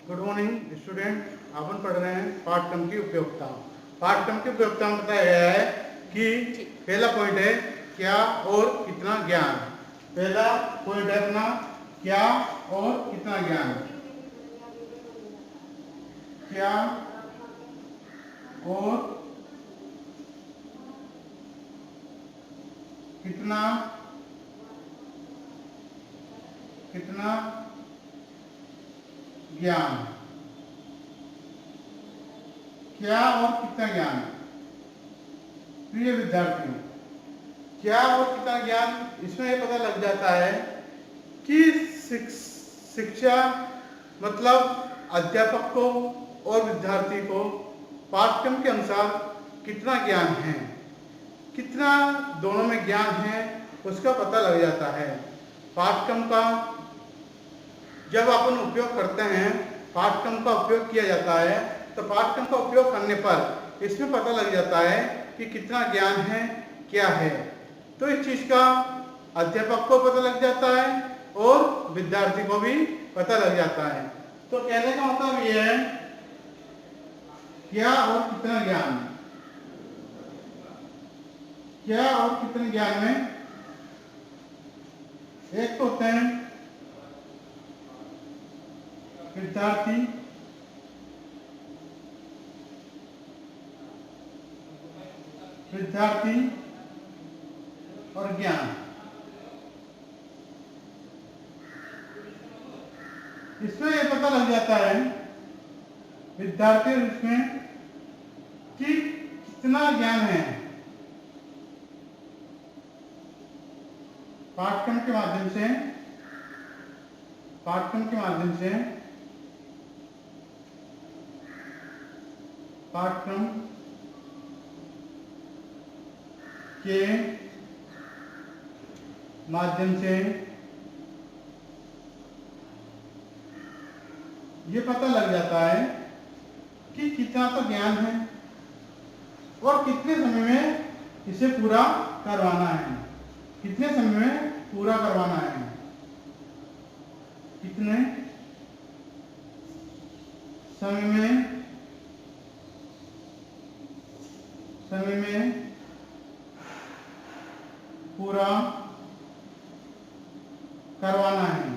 Good morning student. अपन पढ़ रहे हैं पाठ्यक्रम की उपयोगिता। पाठ्यक्रम की उपयोगिता में बताया गया है कि पहला पॉइंट है क्या और कितना ज्ञान। पहला पॉइंट है अपना क्या और कितना ज्ञान। क्या और कितना कितना ज्ञान। क्या और कितना ज्ञान। प्रिय विद्यार्थियों, क्या और कितना ज्ञान, इसमें ये पता लग जाता है कि शिक्षा मतलब अध्यापक को और विद्यार्थी को पाठ्यक्रम के अनुसार कितना ज्ञान है, कितना दोनों में ज्ञान है, उसका पता लग जाता है। पाठ्यक्रम का जब अपन उपयोग करते हैं, पाठ्यक्रम का उपयोग किया जाता है, तो पाठ्यक्रम का उपयोग करने पर इसमें पता लग जाता है कि कितना ज्ञान है, क्या है। तो इस चीज का अध्यापक को पता लग जाता है और विद्यार्थी को भी पता लग जाता है। तो कहने का मतलब ये है क्या और कितना ज्ञान। क्या और कितने ज्ञान में एक तो होते हैं विद्यार्थी और ज्ञान। इसमें यह पता लग जाता है विद्यार्थी और इसमें कि कितना ज्ञान है। पाठ्यक्रम के माध्यम से पाठ्यक्रम के माध्यम से ये पता लग जाता है कि कितना तो ज्ञान है और कितने समय में इसे पूरा करवाना है। कितने समय में पूरा करवाना है, कितने समय में पूरा करवाना है।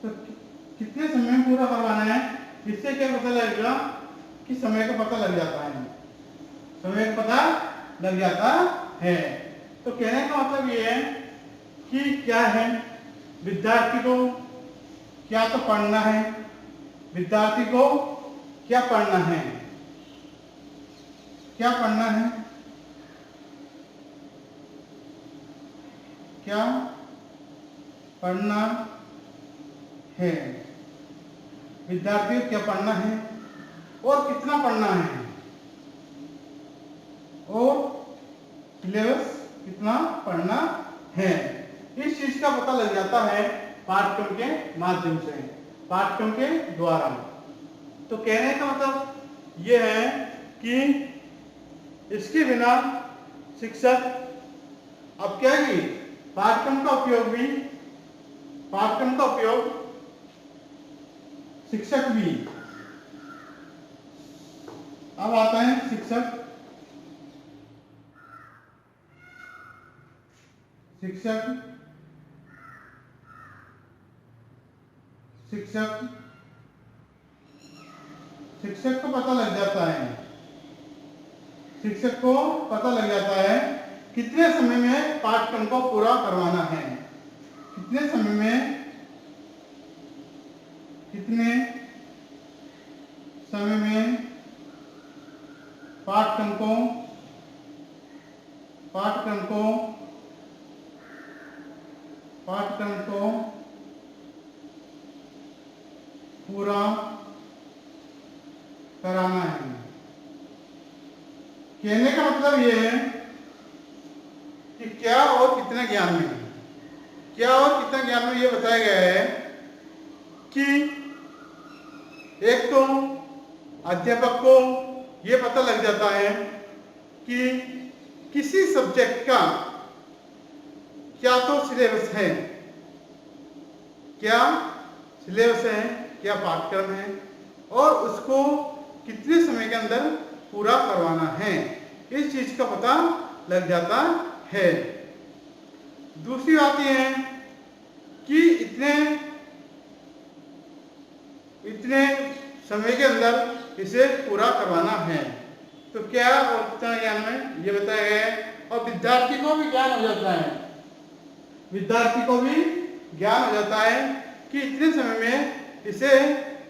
तो कितने समय में पूरा करवाना है, इससे क्या पता लगेगा कि समय का पता लग जाता है। समय का पता लग जाता है। तो कहने का मतलब ये है कि क्या है, विद्यार्थी को क्या तो पढ़ना है, विद्यार्थी को क्या पढ़ना है, क्या पढ़ना है, क्या पढ़ना है, विद्यार्थी को क्या पढ़ना है और कितना पढ़ना है, और सिलेबस कितना पढ़ना है। इस चीज का पता लग जाता है पाठ्यक्रम के माध्यम से, पाठ्यक्रम के द्वारा। तो कहने का मतलब यह है कि इसके बिना शिक्षक अब क्या है, पाठ्यक्रम का उपयोग शिक्षक भी। अब आता है शिक्षक को पता लग जाता है, शिक्षक को पता लग जाता है कितने समय में पाठ्यक्रम को पूरा करवाना है, कितने समय में पाठ्यक्रम को पूरा कराना है। कहने का मतलब यह है कि क्या और कितना ज्ञान में, क्या और कितना ज्ञान में यह बताया गया है कि एक तो अध्यापक को यह पता लग जाता है कि किसी सब्जेक्ट का क्या तो सिलेबस है, क्या सिलेबस है, क्या पाठ्यक्रम है और उसको कितने समय के अंदर पूरा करवाना है, इस चीज का पता लग जाता है। दूसरी बात यह है कि इतने समय के अंदर इसे पूरा करवाना है। तो क्या और कितना ज्ञान में ये बताया गया है और विद्यार्थी को भी ज्ञान हो जाता है, विद्यार्थी को भी ज्ञान हो जाता है कि इतने समय में इसे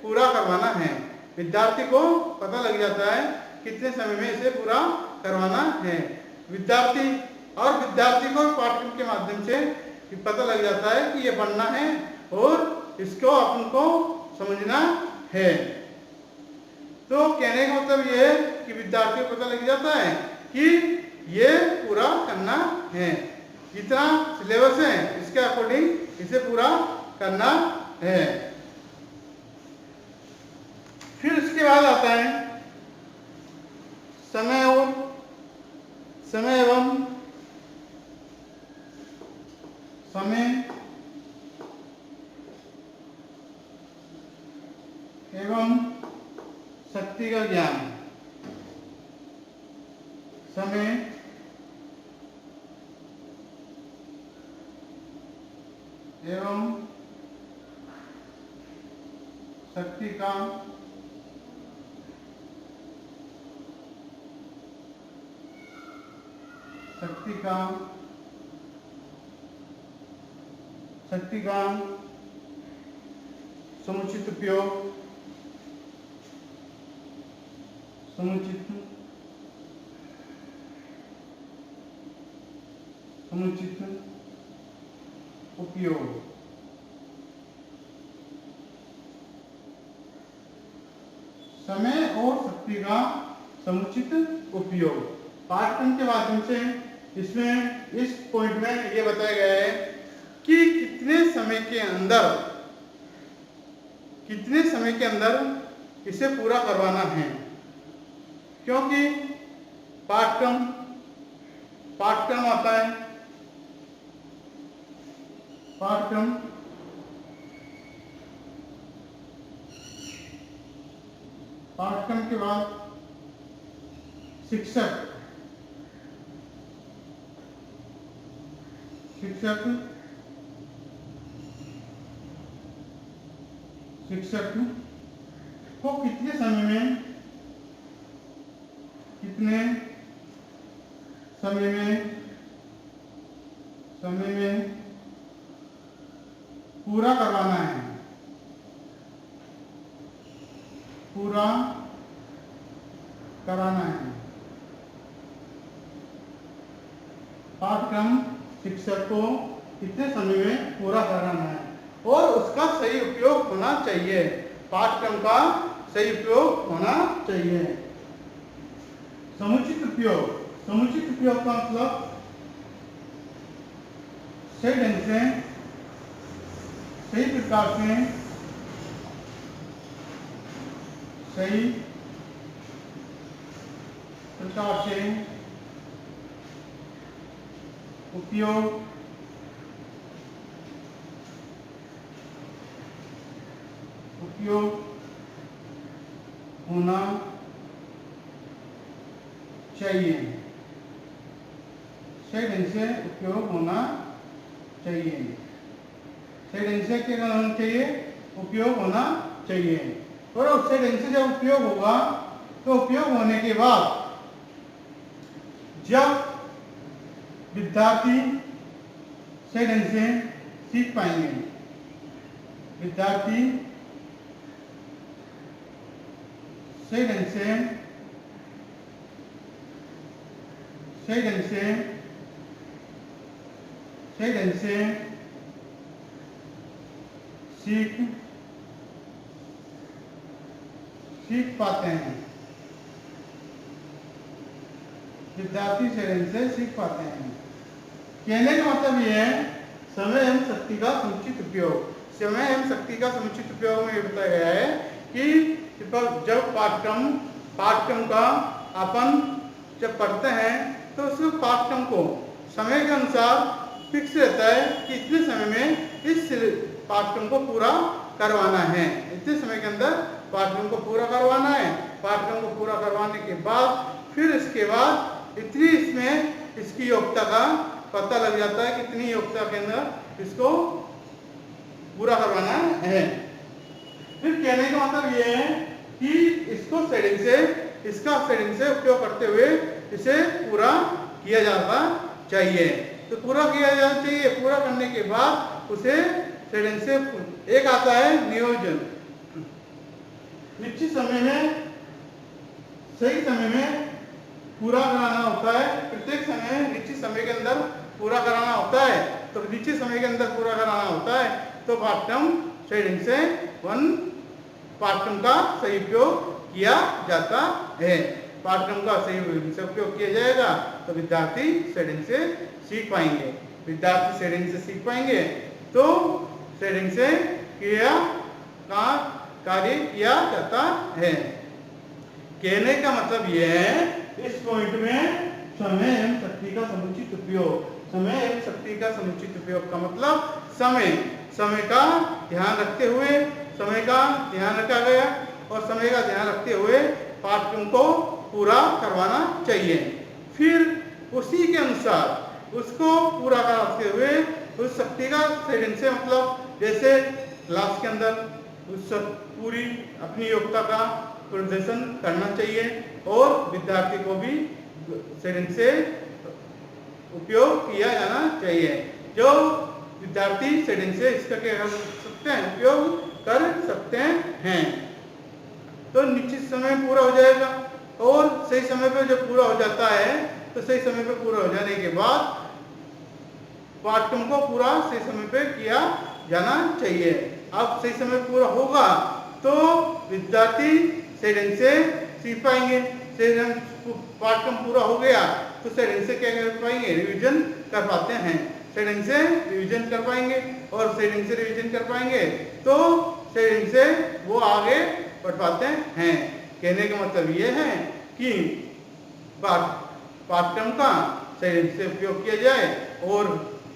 पूरा करवाना है। विद्यार्थी को पता लग जाता है कितने समय में इसे पूरा करवाना है। विद्यार्थी को पाठ्यक्रम के माध्यम से पता लग जाता है कि ये पढ़ना है और इसको अपन को समझना है। तो कहने का मतलब ये है कि विद्यार्थी को पता लग जाता है कि ये पूरा करना है, जितना सिलेबस है इसके अकॉर्डिंग इसे पूरा करना है। फिर उसके बाद आता है समय एवं शक्ति का ज्ञान। समय एवं शक्ति का समुचित उपयोग, समय और शक्ति का समुचित उपयोग। पाठ्यक्रम के माध्यम से इसमें इस पॉइंट में ये बताया गया है कि कितने समय के अंदर इसे पूरा करवाना है, क्योंकि पाठ्यक्रम आता है, पाठ्यक्रम के बाद शिक्षक को कितने समय में पूरा करवाना है, पाठ्यक्रम शिक्षक को कितने समय में पूरा कराना है और उसका सही उपयोग होना चाहिए, पाठ्यक्रम का सही उपयोग होना चाहिए। समुचित उपयोग का मतलब सही ढंग से, सही प्रकार से उपयोग होना चाहिए, सही ढंग से उपयोग होना चाहिए, सही ढंग से क्या होना चाहिए, उपयोग होना चाहिए। और उससे ढंग से जब उपयोग होगा तो उपयोग होने के बाद जब विद्यार्थी सही ढंग से सीख पाएंगे, विद्यार्थी सही ढंग से सीख पाते हैं, विद्यार्थी सही ढंग से सीख पाते हैं। कहने का मतलब ये है समय एवं शक्ति का समुचित उपयोग। समय एवं शक्ति का समुचित उपयोग में ये बताया गया है कि जब पाठ्यक्रम का अपन जब पढ़ते हैं तो उस पाठ्यक्रम को समय के अनुसार फिक्स रहता है कि इतने समय में इस पाठ्यक्रम को पूरा करवाना है, इतने समय के अंदर पाठ्यक्रम को पूरा करवाना है। पाठ्यक्रम को पूरा करवाने के बाद फिर इसके बाद इतनी इसमें इसकी योग्यता का पता लग जाता है, कितनी योग्यता के अंदर इसको पूरा करवाना है। फिर कहने का मतलब ये है कि इसको इसका शेडिंग से उपयोग करते हुए इसे पूरा किया जाता चाहिए। तो पूरा किया जाना चाहिए। पूरा करने के बाद उसे शेडिंग से एक आता है नियोजन। निश्चित समय में सही समय में पूरा कराना होता है। प्रत्येक समय निश्चित समय के अंदर पूरा कराना होता है। तो निश्चित समय के अंदर पूरा कराना होता है तो पाठ्यक्रम शेडिंग से पाठ्यक्रम का सही उपयोग किया जाता है। पाठ्यक्रम का सही उपयोग किया जाएगा तो विद्यार्थी शेडिंग से सीख पाएंगे। विद्यार्थी शेडिंग से सीख पाएंगे तो शेडिंग से क्रिया का कार्य किया जाता है। कहने का मतलब यह है इस पॉइंट में समय एवं शक्ति का समुचित उपयोग। समय एवं शक्ति का समुचित उपयोग का मतलब समय का ध्यान रखते हुए समय का ध्यान रखा गया और समय का ध्यान रखते हुए पाठ्यक्रम को पूरा करवाना चाहिए। फिर उसी के अनुसार उसको पूरा करते हुए उस शक्ति का शेडिंग से मतलब जैसे क्लास के अंदर उस पूरी अपनी योग्यता का प्रदर्शन करना चाहिए और विद्यार्थी को भी शेडिंग से उपयोग किया जाना चाहिए। जो विद्यार्थी शेडिंग से इसका क्या कर सकते हैं, उपयोग कर सकते हैं। तो निश्चित समय पूरा हो जाएगा और सही समय पे जब पूरा हो जाता है तो सही समय पे पूरा हो जाने के बाद पाठ्यक्रम को पूरा सही समय पे किया जाना चाहिए। अब सही समय पूरा होगा तो विद्यार्थी शेडिंग से सीख पाएंगे। पाठ्यक्रम पूरा हो गया तो शेडिंग से क्या कर पाएंगे, रिवीजन कर पाते हैं। शेडिंग से रिवीजन कर पाएंगे और शेडिंग से रिवीजन कर पाएंगे तो शेडिंग से वो आगे बढ़ पाते हैं। कहने का मतलब ये है कि पाठ्यक्रम का शेडिंग से उपयोग किया जाए और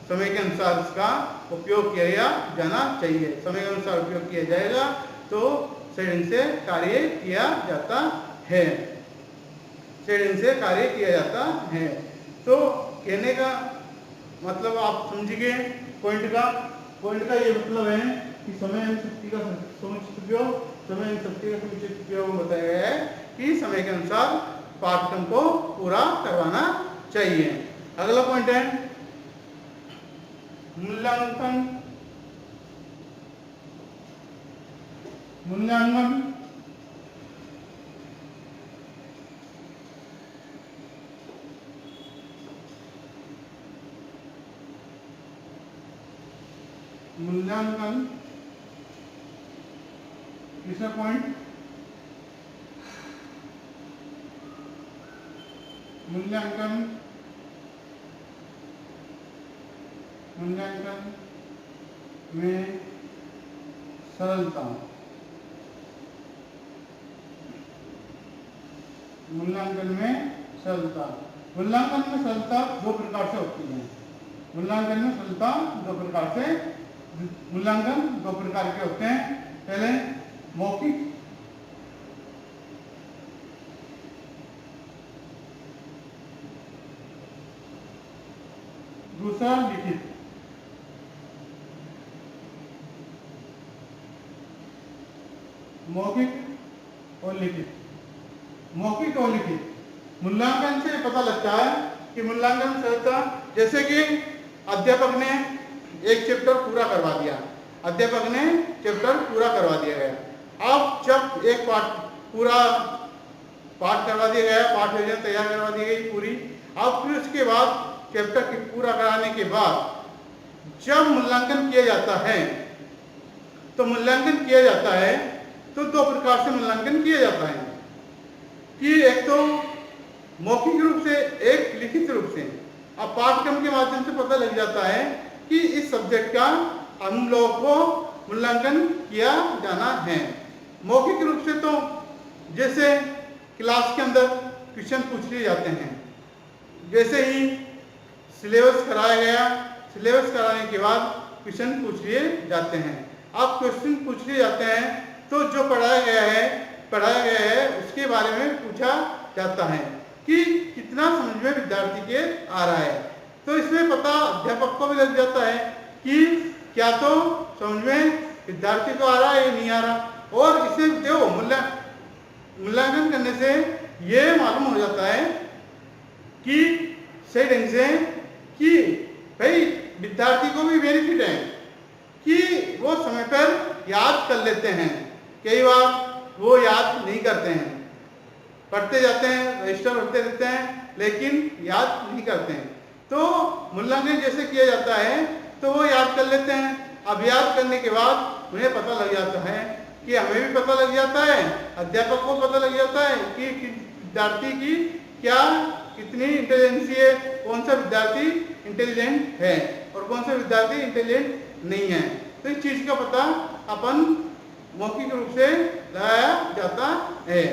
समय के अनुसार इसका उपयोग किया जाना चाहिए। समय के अनुसार उपयोग किया जाएगा तो शेडिंग से कार्य किया जाता है। शेडिंग से कार्य किया जाता है। तो कहने का मतलब आप समझिए पॉइंट का ये मतलब है कि समय एवं शक्ति का समुचित उपयोग, समय एवं शक्ति का समुचित उपयोग बताया गया है कि समय के अनुसार पाठ्यक्रम को पूरा करवाना चाहिए। अगला पॉइंट है मूल्यांकन। मूल्यांकन तीसरा पॉइंट मूल्यांकन में सरलता। मूल्यांकन में सरलता दो प्रकार से होती है। मूल्यांकन दो प्रकार के होते हैं। पहले मौखिक दूसरा लिखित। मौखिक और लिखित मूल्यांकन से पता लगता है कि मूल्यांकन सरलता, जैसे कि अध्यापक ने एक चैप्टर पूरा करवा दिया, गया। अब जब एक पूरा पाठ करवा दिया गया, पाठ योजना तैयार करवा दी गई पूरी। अब फिर उसके बाद चैप्टर पूरा कराने के बाद जब मूल्यांकन किया जाता है तो दो प्रकार से मूल्यांकन किया जाता है कि एक तो मौखिक रूप से, एक लिखित रूप से। अब पाठ्यक्रम के माध्यम से पता लग जाता है कि इस सब्जेक्ट का हम लोगों को मूल्यांकन किया जाना है। मौखिक रूप से तो जैसे क्लास के अंदर क्वेश्चन पूछ लिए जाते हैं, जैसे ही सिलेबस कराया गया, सिलेबस कराने के बाद क्वेश्चन पूछ लिए जाते हैं। अब क्वेश्चन पूछ लिए जाते हैं तो जो पढ़ाया गया है उसके बारे में पूछा जाता है कि कितना समझ में विद्यार्थी के आ रहा है। तो इसमें पता अध्यापक को भी लग जाता है कि क्या तो समझ में विद्यार्थी को आ रहा है या नहीं आ रहा, और इसे जो मूल्यांकन करने से ये मालूम हो जाता है कि सही ढंग से कि भाई विद्यार्थी को भी बेनिफिट है कि वो समय पर याद कर लेते हैं। कई बार वो याद नहीं करते हैं, पढ़ते जाते हैं, रजिस्टर भरते रहते हैं, लेकिन याद नहीं करते हैं। तो मूल्यांकन जैसे किया जाता है तो वो याद कर लेते हैं। अब याद करने के बाद उन्हें पता लग जाता है कि हमें भी पता लग जाता है, अध्यापक को पता लग जाता है कि विद्यार्थी की क्या कितनी इंटेलिजेंसी है, कौन सा विद्यार्थी इंटेलिजेंट है और कौन सा विद्यार्थी इंटेलिजेंट नहीं है। तो इस चीज का पता अपन मौखिक रूप से लगाया जाता है,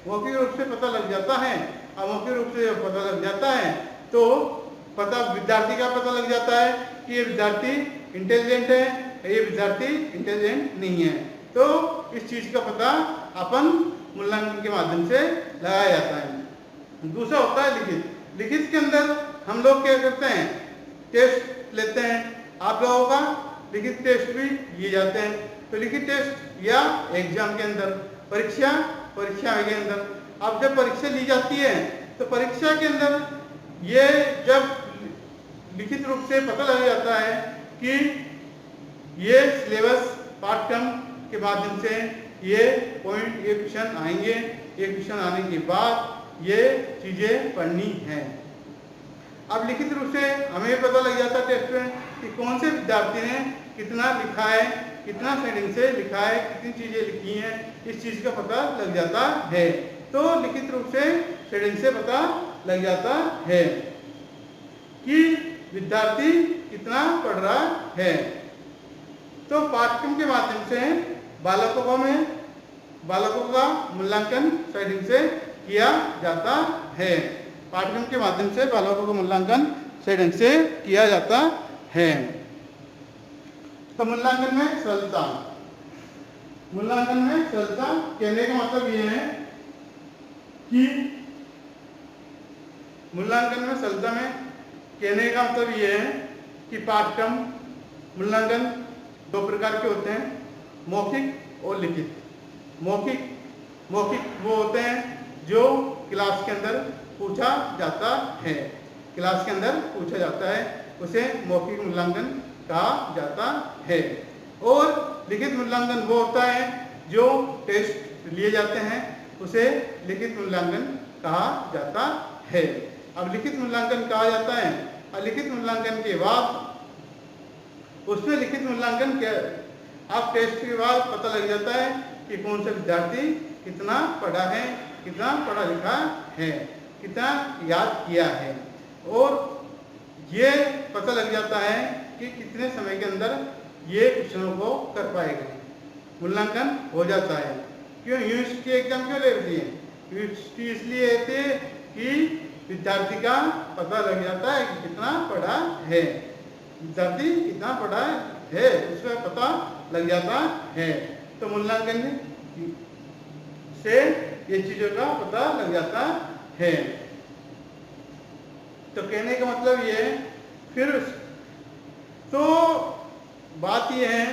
मौखिक रूप से पता लग जाता है। और मौखिक रूप से जब पता लग जाता है तो पता विद्यार्थी का पता लग जाता है कि ये विद्यार्थी इंटेलिजेंट है, ये विद्यार्थी इंटेलिजेंट नहीं है। तो इस चीज का पता अपन मूल्यांकन के माध्यम से लगाया जाता है। दूसरा होता है लिखित। लिखित के अंदर हम लोग क्या करते हैं, टेस्ट लेते हैं। आप लोगों का लिखित टेस्ट भी लिए जाते हैं। तो लिखित टेस्ट या एग्जाम के अंदर, परीक्षा के अंदर, अब जब परीक्षा ली जाती है तो परीक्षा के अंदर ये जब लिखित रूप से पता लग जाता है कि ये सिलेबस पाठ्यक्रम के माध्यम से ये पॉइंट, ये क्वेश्चन आएंगे, ये क्वेश्चन आने के बाद ये चीजें पढ़नी है। अब लिखित रूप से हमें पता लग जाता है टेस्ट में कि कौन से विद्यार्थी ने कितना लिखा है, कितना सेटिंग से लिखा है, कितनी चीजें लिखी हैं, इस चीज का पता लग जाता है। तो लिखित रूप से सेटिंग से पता लग जाता है कि विद्यार्थी कितना पढ़ रहा है। तो पाठ्यक्रम के माध्यम से बालकों का मूल्यांकन सेटिंग से किया जाता है। पाठ्यक्रम के माध्यम से बालकों का मूल्यांकन सेटिंग से किया जाता है। तो मूल्यांकन में सरलता, कहने का मतलब ये है कि मूल्यांकन में सरलता में कहने का मतलब ये है कि पाठ्यक्रम मूल्यांकन दो प्रकार के होते हैं, मौखिक और लिखित। मौखिक वो होते हैं जो क्लास के अंदर पूछा जाता है, उसे मौखिक मूल्यांकन कहा जाता है। और लिखित मूल्यांकन वो होता है जो टेस्ट लिए जाते हैं, उसे लिखित मूल्यांकन कहा जाता है। अब लिखित मूल्यांकन कहा जाता है और लिखित मूल्यांकन के बाद उसमें लिखित मूल्यांकन क्या, अब टेस्ट के बाद पता लग जाता है कि कौन सा विद्यार्थी कितना पढ़ा है, कितना पढ़ा लिखा है, कितना याद किया है, और ये पता लग जाता है कि कितने समय के अंदर ये क्वेश्चनों को कर पाएगा। मूल्यांकन हो जाता है। क्यों यूनिवर्सिटी एग्जाम क्यों लेती है? यूनिवर्सिटी इसलिए लेती है कि विद्यार्थी का पता लग जाता है कि कितना पढ़ा है, विद्यार्थी कितना पढ़ा है उसका पता लग जाता है। तो मूल्यांकन से ये चीजों का पता लग जाता है। तो कहने का मतलब ये है, फिर तो बात ये है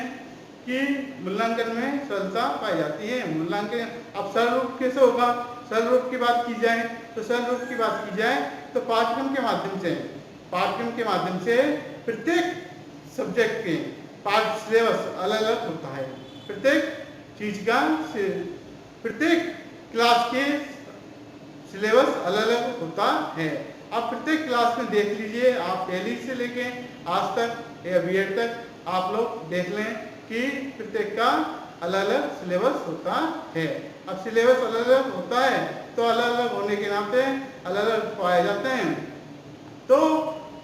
कि मूल्यांकन में सरलता पाई जाती है। मूल्यांकन अब सरल रूप कैसे होगा? सरल रूप की बात की जाए तो पाठ्यक्रम के माध्यम से प्रत्येक सब्जेक्ट के पाठ सिलेबस अलग अलग होता है। प्रत्येक क्लास के सिलेबस अलग अलग होता है। आप प्रत्येक क्लास में देख लीजिए, आप पहली से लेके आज तक या बीएड तक आप लोग देख लें कि प्रत्येक का अलग अलग सिलेबस होता है। अब सिलेबस अलग अलग होता है तो अलग अलग होने के नाते अलग अलग पाए जाते हैं। तो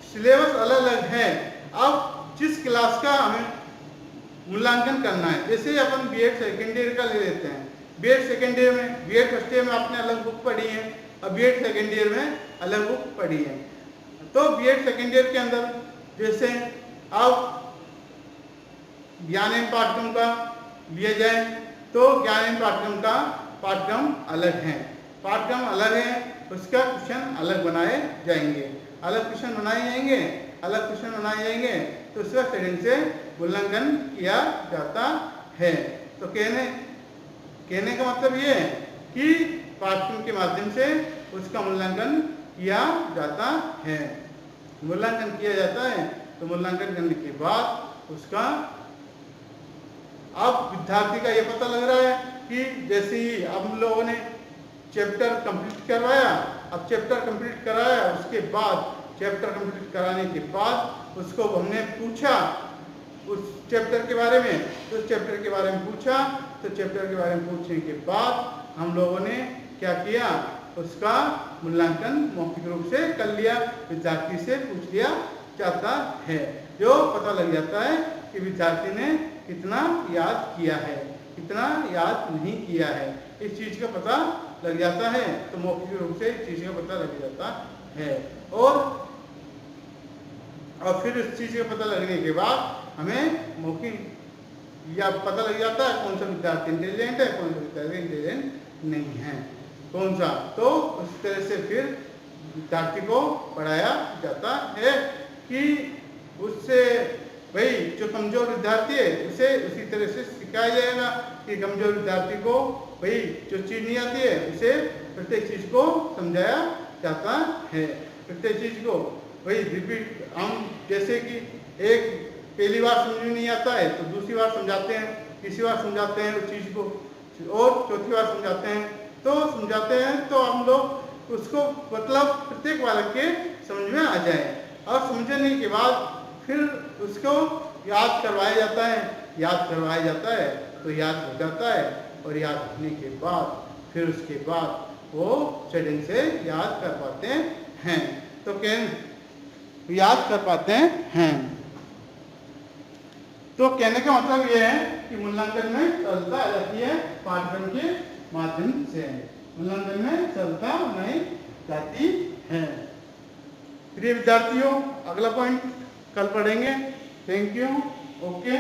सिलेबस अलग अलग है। अब जिस क्लास का हमें मूल्यांकन करना है, जैसे अपन बीएड सेकेंड ईयर का ले लेते हैं। बीएड सेकेंड ईयर में, बीएड फर्स्ट ईयर में आपने अलग बुक पढ़ी है और बीएड सेकेंड ईयर में अलग बुक पढ़ी है। तो बीएड सेकेंड ईयर के अंदर जैसे अब ज्ञान एवं पाठ्यक्रम का लिया जाए तो ज्ञान एवं पाठ्यक्रम का पाठ्यक्रम अलग है, पाठ्यक्रम अलग है, उसका क्वेश्चन अलग बनाए जाएंगे, अलग क्वेश्चन बनाए जाएंगे, अलग क्वेश्चन बनाए जाएंगे, तो उसका सेटिंग से मूल्यांकन किया जाता है। तो कहने का मतलब ये है कि पाठ्यक्रम के माध्यम से उसका मूल्यांकन किया जाता है। मूल्यांकन किया जाता है तो मूल्यांकन करने के बाद उसका अब विद्यार्थी का ये पता लग रहा है कि जैसे ही अब हम लोगों ने चैप्टर कंप्लीट करवाया, अब चैप्टर कंप्लीट कराया, उसके बाद चैप्टर कंप्लीट कराने के बाद उसको हमने पूछा उस चैप्टर के बारे में, तो उस चैप्टर के बारे में पूछा, तो चैप्टर के बारे में पूछने के बाद हम लोगों ने क्या किया, उसका मूल्यांकन मौखिक रूप से कर लिया, विद्यार्थी से पूछ लिया जाता है, जो पता लग जाता है कि विद्यार्थी ने कितना याद किया है, कितना याद नहीं किया है, इस चीज का पता लग जाता है। तो मौखिक रूप से इस चीज का पता लग जाता है और फिर इस चीज का पता लगने के बाद हमें मौखिक या पता लग जाता है कौन सा विद्यार्थी इंटेलिजेंट है, कौन सा विद्यार्थी इंटेलिजेंट नहीं है, कौन सा। तो उस तरह से फिर विद्यार्थी को पढ़ाया जाता है कि उससे भाई जो कमजोर विद्यार्थी है उसे उसी तरह से सिखाया जाएगा कि कमजोर विद्यार्थी को भाई जो चीज नहीं आती है उसे प्रत्येक चीज को समझाया जाता है, प्रत्येक चीज को भाई रिपीट। हम जैसे कि एक पहली बार समझ में नहीं आता है तो दूसरी बार समझाते हैं, तीसरी बार समझाते हैं उस चीज को, और चौथी बार समझाते हैं तो हम लोग उसको मतलब प्रत्येक बालक के समझ में आ जाए, और समझने के बाद फिर उसको याद करवाया जाता है, याद करवाया जाता है तो याद हो जाता है, और याद होने के बाद फिर उसके बाद वो सेटिंग से याद कर पाते हैं, तो याद कर पाते हैं। तो कहने का मतलब ये है कि मूल्यांकन में सरलता आ जाती है पाठ्यक्रम के माध्यम से, मूल्यांकन में सरलता नहीं जाती है। प्रिय विद्यार्थियों, अगला पॉइंट कल पढ़ेंगे। Thank you. ओके।